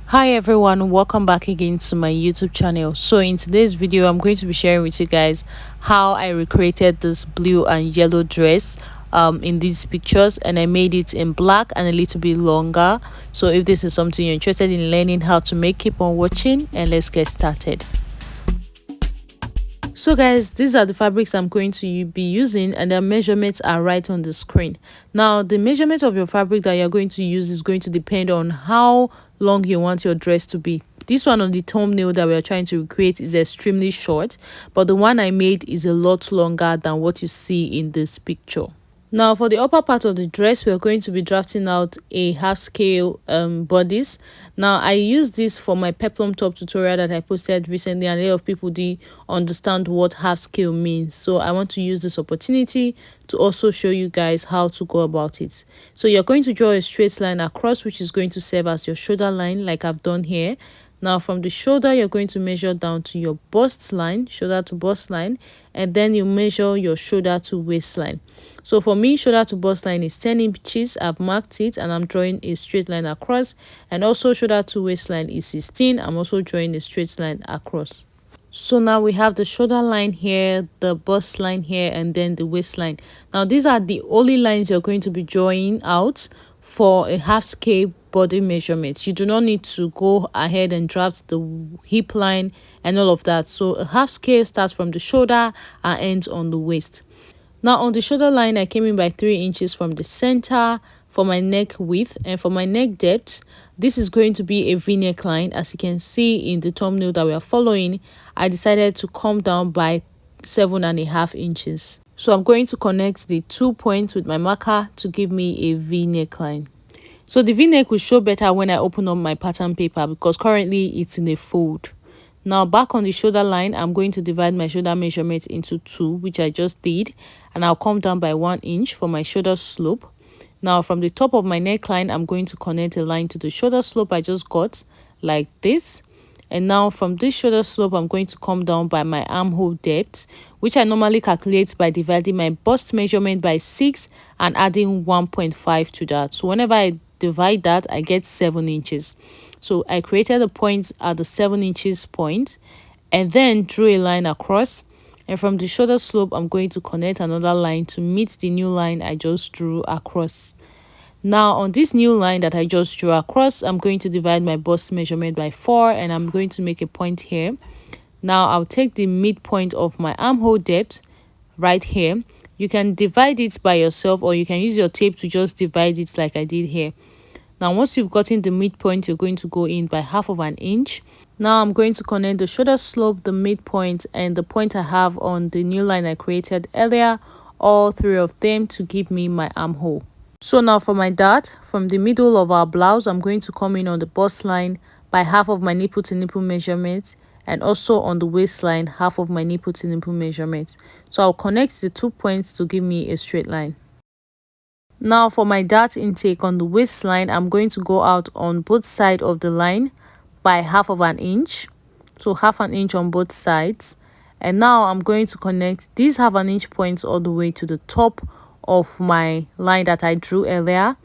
Hi everyone, welcome back again to my YouTube channel. So in today's video I'm going to be sharing with you guys how I recreated this blue and yellow dress in these pictures, and I made it in black and a little bit longer. So if this is something you're interested in learning how to make, keep on watching and let's get started. So guys, these are the fabrics I'm going to be using, and their measurements are right on the screen. Now the measurement of your fabric that you're going to use is going to depend on how long you want your dress to be. This one on the thumbnail that we're trying to recreate is extremely short, but the one I made is a lot longer than what you see in this picture. Now for the upper part of the dress, we're going to be drafting out a half scale bodice. Now I used this for my peplum top tutorial that I posted recently, and a lot of people did understand what half scale means. So I want to use this opportunity to also show you guys how to go about it. So you're going to draw a straight line across, which is going to serve as your shoulder line like I've done here. Now from the shoulder, you're going to measure down to your bust line, shoulder to bust line, and then you measure your shoulder to waistline. So for me, shoulder to bust line is 10 inches. I've marked it and I'm drawing a straight line across, and also shoulder to waistline is 16. I'm also drawing a straight line across. So now we have the shoulder line here, the bust line here, and then the waistline. Now these are the only lines you're going to be drawing out for a half scale body measurement. You do not need to go ahead and draft the hip line and all of that. So a half scale starts from the shoulder and ends on the waist. Now on the shoulder line, I came in by 3 inches from the center for my neck width, and for my neck depth, this is going to be a v-neck line. As you can see in the thumbnail that we are following, I decided to come down by 7.5 inches. So I'm going to connect the 2 points with my marker to give me a v-neck line. So the v-neck will show better when I open up my pattern paper because currently it's in a fold. Now back on the shoulder line, I'm going to divide my shoulder measurement into 2, which I just did, and I'll come down by 1 inch for my shoulder slope. Now from the top of my neckline, I'm going to connect a line to the shoulder slope I just got like this. And now from this shoulder slope, I'm going to come down by my armhole depth, which I normally calculate by dividing my bust measurement by 6 and adding 1.5 to that. So whenever I divide that, I get 7 inches. So I created a point at the 7 inches point and then drew a line across. And from the shoulder slope, I'm going to connect another line to meet the new line I just drew across. Now on this new line that I just drew across, I'm going to divide my bust measurement by 4 and I'm going to make a point here. Now I'll take the midpoint of my armhole depth right here. You can divide it by yourself, or you can use your tape to just divide it like I did here. Now once you've gotten the midpoint, you're going to go in by 1/2 inch. Now I'm going to connect the shoulder slope, the midpoint, and the point I have on the new line I created earlier, all 3 of them, to give me my armhole. So now for my dart, from the middle of our blouse, I'm going to come in on the bust line by 1/2 of my nipple to nipple measurement, and also on the waistline 1/2 of my nipple to nipple measurement. So I'll connect the 2 points to give me a straight line. Now for my dart intake on the waistline, I'm going to go out on both sides of the line by 1/2 inch. So 1/2 inch on both sides. And now I'm going to connect these 1/2 inch points all the way to the top of my line that I drew earlier,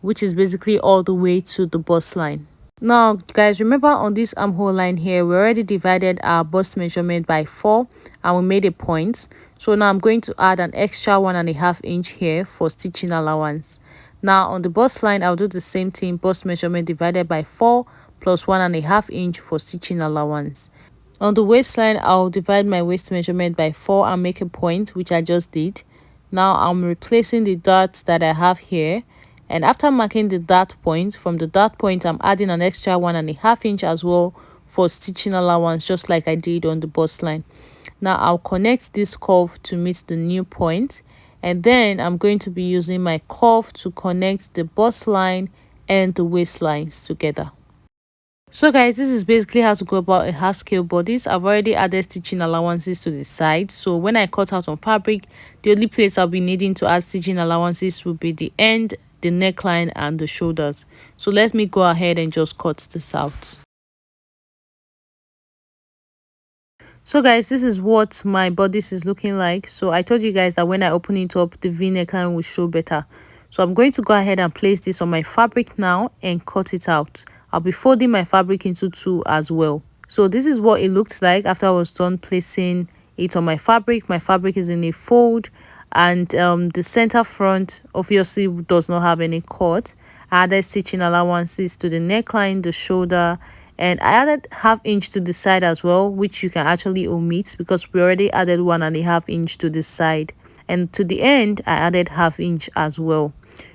which is basically all the way to the bust line. Now guys, remember on this armhole line here, we already divided our bust measurement by 4 and we made a point. So now I'm going to add an extra 1.5 inch here for stitching allowance. Now on the bust line, I'll do the same thing, bust measurement divided by 4 plus 1.5 inch for stitching allowance. On the waistline, I'll divide my waist measurement by 4 and make a point, which I just did. Now I'm replacing the darts that I have here, and after marking the dart point, from the dart point I'm adding an extra 1.5 inch as well for stitching allowance, just like I did on the bust line. Now I'll connect this curve to meet the new point, and then I'm going to be using my curve to connect the bust line and the waist lines together. So guys, this is basically how to go about a half scale bodice. I've already added stitching allowances to the side, so when I cut out on fabric, the only place I'll be needing to add stitching allowances will be the end, the neckline, and the shoulders. So let me go ahead and just cut this out. So guys, this is what my bodice is looking like. So I told you guys that when I open it up, the v neckline will show better. So I'm going to go ahead and place this on my fabric now and cut it out. I'll be folding my fabric into two as well. So this is what it looks like after I was done placing it on my fabric. My fabric is in a fold, and the center front obviously does not have any cut. I added stitching allowances to the neckline, the shoulder, and I added ½ inch to the side as well, which you can actually omit because we already added 1.5 inch to the side, and to the end I added ½ inch as well.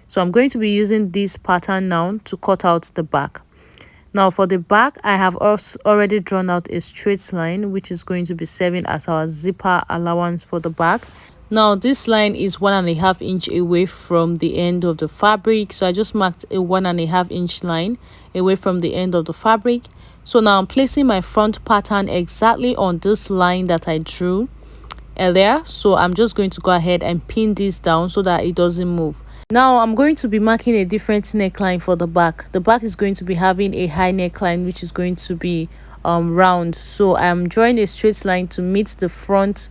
So I'm going to be using this pattern now to cut out the back. Now for the back, I have also already drawn out a straight line, which is going to be serving as our zipper allowance for the back. Now this line is 1.5 inch away from the end of the fabric, so I just marked a 1.5 inch line away from the end of the fabric. So now I'm placing my front pattern exactly on this line that I drew earlier. So I'm just going to go ahead and pin this down so that it doesn't move. Now I'm going to be marking a different neckline for the back. The back is going to be having a high neckline, which is going to be round. So I'm drawing a straight line to meet the front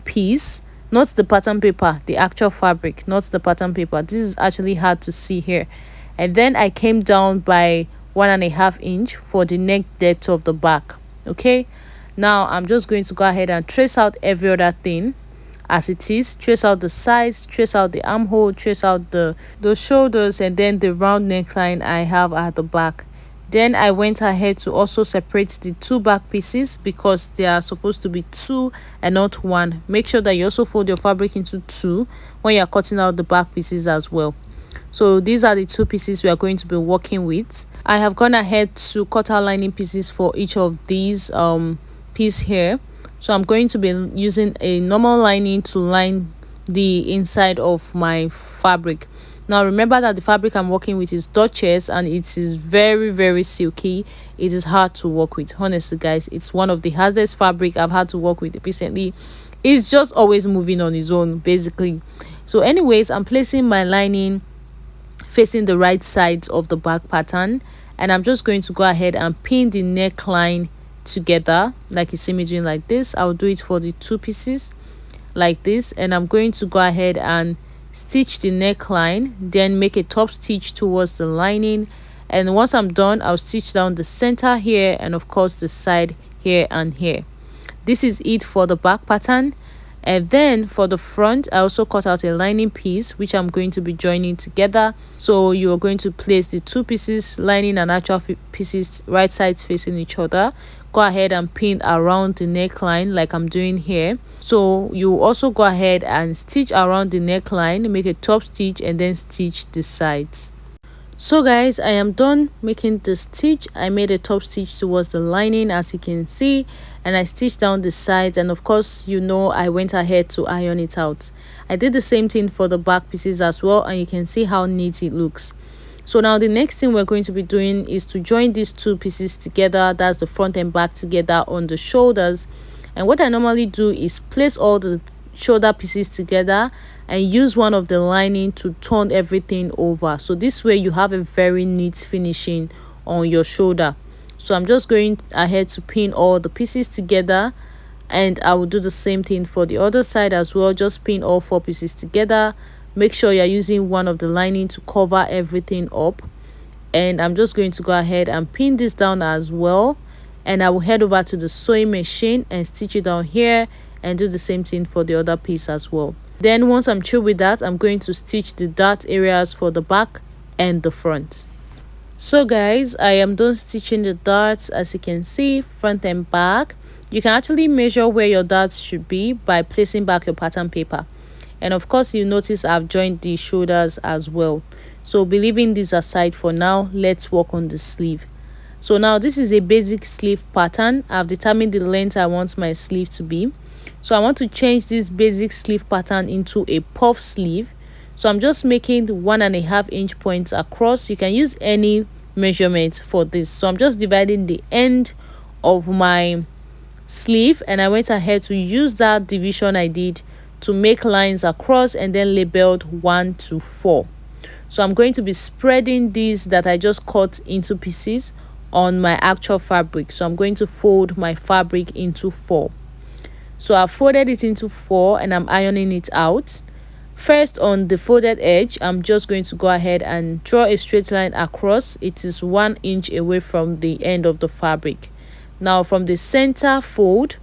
piece, not the pattern paper, the actual fabric, not the pattern paper. This is actually hard to see here. And then I came down by 1.5 inch for the neck depth of the back. Okay, now I'm just going to go ahead and trace out every other thing as it is. Trace out the sides, trace out the armhole, trace out the shoulders, and then the round neckline I have at the back. Then I went ahead to also separate the two back pieces because they are supposed to be two and not one. Make sure that you also fold your fabric into two when you are cutting out the back pieces as well. So these are the two pieces we are going to be working with. I have gone ahead to cut out lining pieces for each of these piece here. So I'm going to be using a normal lining to line the inside of my fabric. Now remember that the fabric I'm working with is Duchess, and it is very silky. It is hard to work with. Honestly guys, it's one of the hardest fabric I've had to work with recently. It's just always moving on its own basically. So anyways, I'm placing my lining facing the right sides of the back pattern, and I'm just going to go ahead and pin the neckline together like you see me doing like this. I'll do it for the two pieces like this, and I'm going to go ahead and stitch the neckline, then make a top stitch towards the lining, and once I'm done I'll stitch down the center here and of course the side here and here. This is it for the back pattern. And then for the front, I also cut out a lining piece which I'm going to be joining together. So you're going to place the two pieces, lining and actual pieces, right sides facing each other. Go ahead and pin around the neckline like I'm doing here. So you also go ahead and stitch around the neckline, make a top stitch, and then stitch the sides. So guys, I am done making the stitch. I made a top stitch towards the lining as you can see, and I stitched down the sides, and of course you know I went ahead to iron it out. I did the same thing for the back pieces as well, and you can see how neat it looks. So now the next thing we're going to be doing is to join these two pieces together. That's the front and back together on the shoulders. And what I normally do is place all the shoulder pieces together and use one of the lining to turn everything over, so this way you have a very neat finishing on your shoulder. So I'm just going ahead to pin all the pieces together, and I will do the same thing for the other side as well. Just pin all 4 pieces together. Make sure you're using one of the lining to cover everything up, and I'm just going to go ahead and pin this down as well, and I will head over to the sewing machine and stitch it down here and do the same thing for the other piece as well. Then once I'm through with that, I'm going to stitch the dart areas for the back and the front. So guys, I am done stitching the darts as you can see, front and back. You can actually measure where your darts should be by placing back your pattern paper. And of course you notice I've joined the shoulders as well. So be leaving this aside for now. Let's work on the sleeve. So now this is a basic sleeve pattern. I've determined the length I want my sleeve to be. So I want to change this basic sleeve pattern into a puff sleeve. So I'm just making the 1.5 inch points across. You can use any measurement for this. So I'm just dividing the end of my sleeve, and I went ahead to use that division I did to make lines across and then labeled 1 to 4. So I'm going to be spreading these that I just cut into pieces on my actual fabric. So I'm going to fold my fabric into 4. So I've folded it into 4 and I'm ironing it out. First, on the folded edge, I'm just going to go ahead and draw a straight line across. It is 1 inch away from the end of the fabric. Now from the center fold,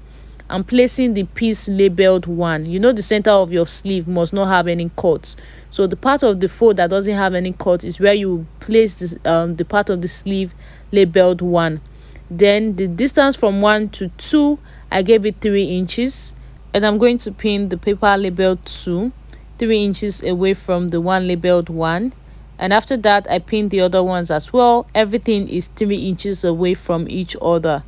I'm placing the piece labeled 1. You know, the center of your sleeve must not have any cuts, so the part of the fold that doesn't have any cut is where you place this the part of the sleeve labeled 1. Then the distance from 1 to 2, I gave it 3 inches, and I'm going to pin the paper labeled 2 3 inches away from the one labeled 1. And after that, I pinned the other ones as well. Everything is 3 inches away from each other.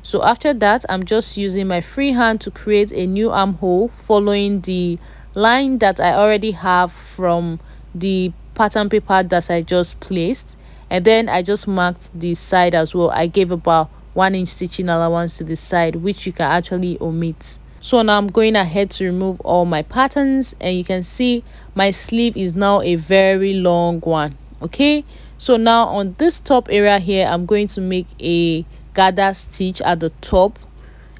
So after that, I'm just using my free hand to create a new armhole, following the line that I already have from the pattern paper that I just placed. And then I just marked the side as well. I gave about 1 inch stitching allowance to the side, which you can actually omit. So now I'm going ahead to remove all my patterns, and you can see my sleeve is now a very long one. Okay, so now on this top area here, I'm going to make a gather stitch at the top,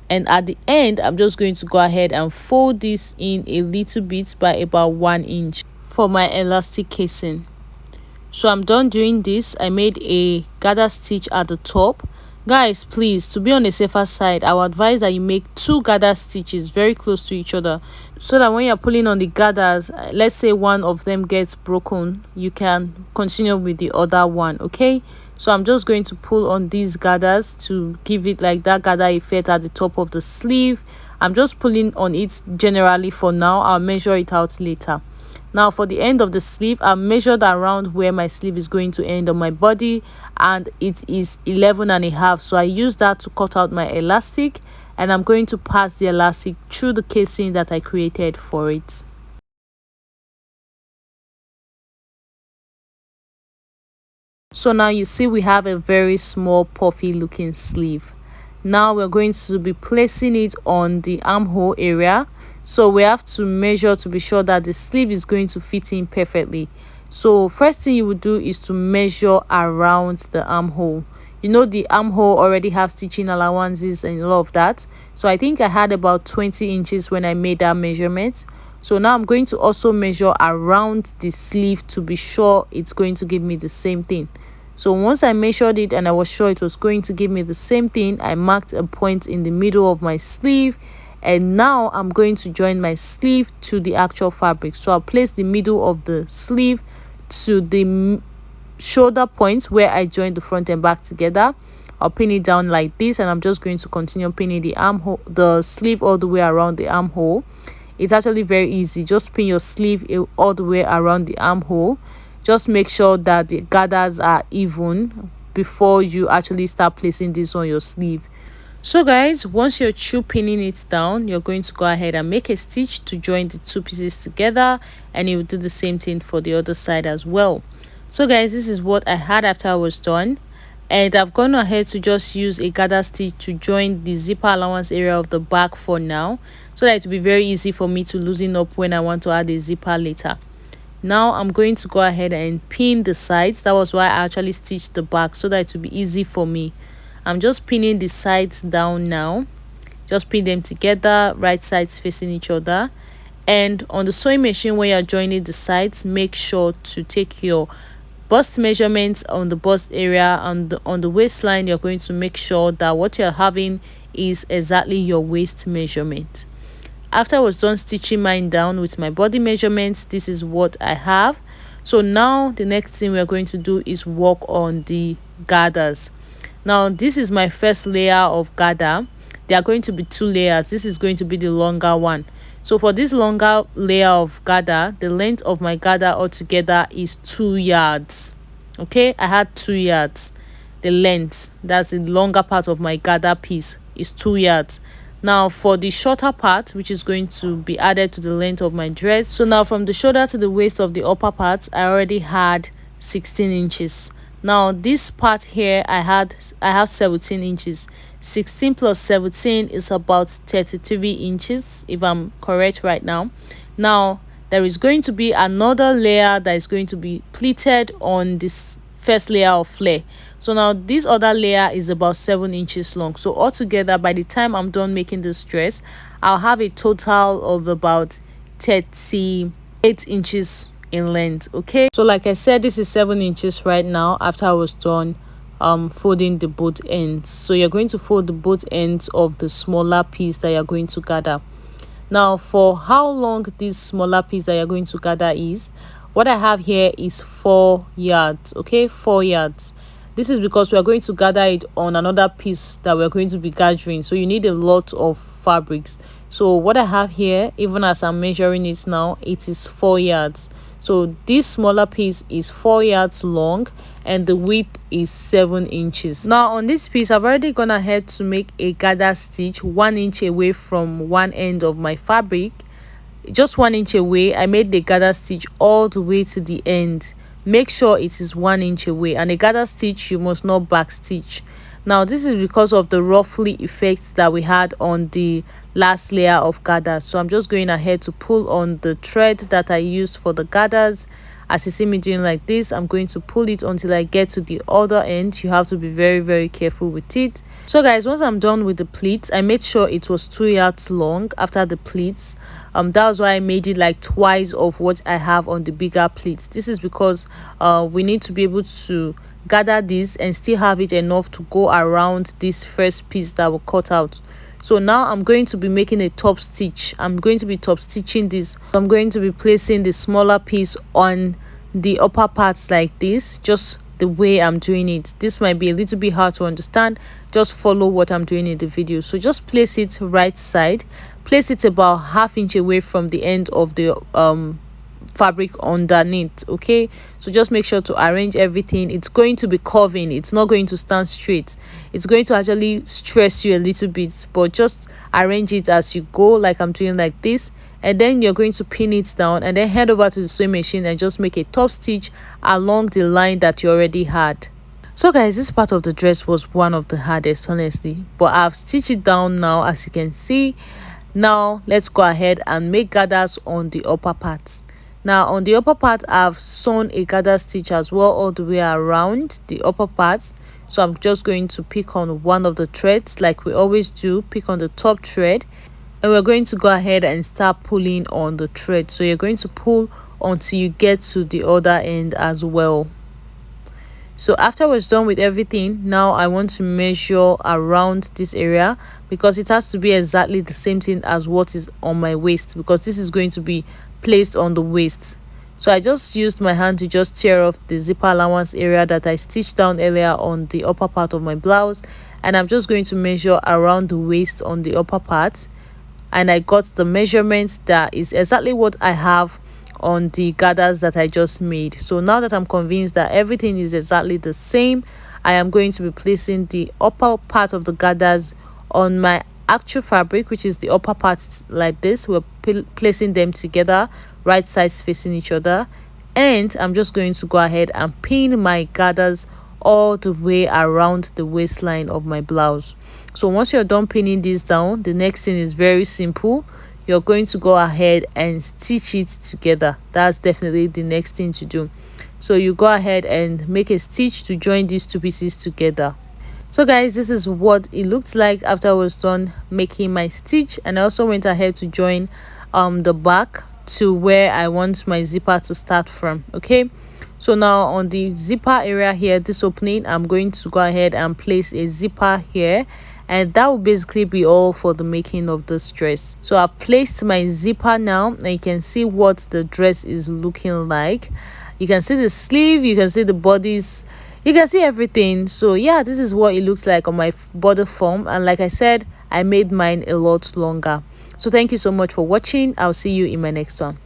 and at the end I'm just going to go ahead and fold this in a little bit by about 1 inch for my elastic casing. So I'm done doing this. I made a gather stitch at the top. Guys, please, to be on the safer side, I would advise that you make 2 gather stitches very close to each other, so that when you're pulling on the gathers, let's say one of them gets broken, you can continue with the other one. Okay, so I'm just going to pull on these gathers to give it like that gather effect at the top of the sleeve. I'm just pulling on it generally for now. I'll measure it out later. Now for the end of the sleeve, I measured around where my sleeve is going to end on my body, and it is 11.5. So I use that to cut out my elastic, and I'm going to pass the elastic through the casing that I created for it. So now you see we have a very small puffy looking sleeve. Now we're going to be placing it on the armhole area. So we have to measure to be sure that the sleeve is going to fit in perfectly. So first thing you would do is to measure around the armhole. You know, the armhole already have stitching allowances and all of that. So I think I had about 20 inches when I made that measurement. So now I'm going to also measure around the sleeve to be sure it's going to give me the same thing. So once I measured it and I was sure it was going to give me the same thing, I marked a point in the middle of my sleeve. And now I'm going to join my sleeve to the actual fabric. So I'll place the middle of the sleeve to the shoulder points where I joined the front and back together. I'll pin it down like this, and I'm just going to continue pinning the armhole, the sleeve all the way around the armhole. It's actually very easy. Just pin your sleeve all the way around the armhole. Just make sure that the gathers are even before you actually start placing this on your sleeve. So guys, once you're through pinning it down, you're going to go ahead and make a stitch to join the 2 pieces together, and you will do the same thing for the other side as well. So guys, this is what I had after I was done, and I've gone ahead to just use a gather stitch to join the zipper allowance area of the back for now, so that it will be very easy for me to loosen up when I want to add a zipper later. Now I'm going to go ahead and pin the sides. That was why I actually stitched the back, so that it will be easy for me. I'm just pinning the sides down now. Just pin them together, right sides facing each other. And on the sewing machine, when you're joining the sides, make sure to take your bust measurements on the bust area. On the waistline, you're going to make sure that what you're having is exactly your waist measurement. After I was done stitching mine down with my body measurements, this is what I have. So now the next thing we're going to do is work on the gathers. Now this is my first layer of gather. There are going to be 2 layers. This is going to be the longer one. So for this longer layer of gather, the length of my gather altogether is 2 yards. Okay, I had 2 yards. The length, that's the longer part of my gather piece, is 2 yards. Now for the shorter part, which is going to be added to the length of my dress, so now from the shoulder to the waist of the upper part, I already had 16 inches. Now this part here, I have 17 inches. 16 plus 17 is about 33 inches, if I'm correct right now. Now there is going to be another layer that is going to be pleated on this first layer of flare. So now this other layer is about 7 inches long. So altogether, by the time I'm done making this dress, I'll have a total of about 34 8 inches in length. Okay, so like I said, this is 7 inches right now after I was done folding the both ends. So you're going to fold the both ends of the smaller piece that you're going to gather. Now, for how long this smaller piece that you're going to gather is, what I have here is 4 yards. Okay, 4 yards. This is because we are going to gather it on another piece that we're going to be gathering, so you need a lot of fabrics. So what I have here, even as I'm measuring it now, it is 4 yards. So this smaller piece is 4 yards long and the width is 7 inches. Now on this piece, I've already gone ahead to make a gather stitch 1 inch away from one end of my fabric. Just 1 inch away, I made the gather stitch all the way to the end. Make sure it is 1 inch away, and a gather stitch you must not back stitch. Now this is because of the ruffly effect that we had on the last layer of gathers. So I'm just going ahead to pull on the thread that I used for the gathers. As you see me doing like this, I'm going to pull it until I get to the other end. You have to be very careful with it. So guys, once I'm done with the pleats, I made sure it was 2 yards long after the pleats. That was why I made it like twice of what I have on the bigger pleats. This is because we need to be able to gather this and still have it enough to go around this first piece that we cut out. So now I'm going to be making a top stitch. I'm going to be top stitching this. I'm going to be placing the smaller piece on the upper parts like this, just the way I'm doing it. This might be a little bit hard to understand. Just follow what I'm doing in the video. So just place it right side, place it about ½ inch away from the end of the fabric underneath. Okay, so just make sure to arrange everything. It's going to be curving, it's not going to stand straight. It's going to actually stress you a little bit, but just arrange it as you go, like I'm doing like this. And then you're going to pin it down and then head over to the sewing machine and just make a top stitch along the line that you already had. So guys, this part of the dress was one of the hardest, honestly, but I've stitched it down now, as you can see. Now let's go ahead and make gathers on the upper parts. Now on the upper part, I've sewn a gather stitch as well all the way around the upper parts. So I'm just going to pick on one of the threads like we always do. Pick on the top thread and we're going to go ahead and start pulling on the thread. So you're going to pull until you get to the other end as well. So after we're done with everything, now I want to measure around this area because it has to be exactly the same thing as what is on my waist, because this is going to be placed on the waist. So I just used my hand to just tear off the zipper allowance area that I stitched down earlier on the upper part of my blouse, and I'm just going to measure around the waist on the upper part, and I got the measurements that is exactly what I have on the gathers that I just made. So now that I'm convinced that everything is exactly the same, I am going to be placing the upper part of the gathers on my actual fabric, which is the upper part like this. We're placing them together, right sides facing each other, and I'm just going to go ahead and pin my gathers all the way around the waistline of my blouse. So once you're done pinning this down, the next thing is very simple. You're going to go ahead and stitch it together. That's definitely the next thing to do. So you go ahead and make a stitch to join these two pieces together. So guys, this is what it looks like after I was done making my stitch, and I also went ahead to join the back to where I want my zipper to start from. Okay, so now on the zipper area here, this opening, I'm going to go ahead and place a zipper here, and that will basically be all for the making of this dress. So I've placed my zipper now, and you can see what the dress is looking like. You can see the sleeve, you can see the bodies, you can see everything. So yeah, this is what it looks like on my body form, and like I said, I made mine a lot longer. So thank you so much for watching. I'll see you in my next one.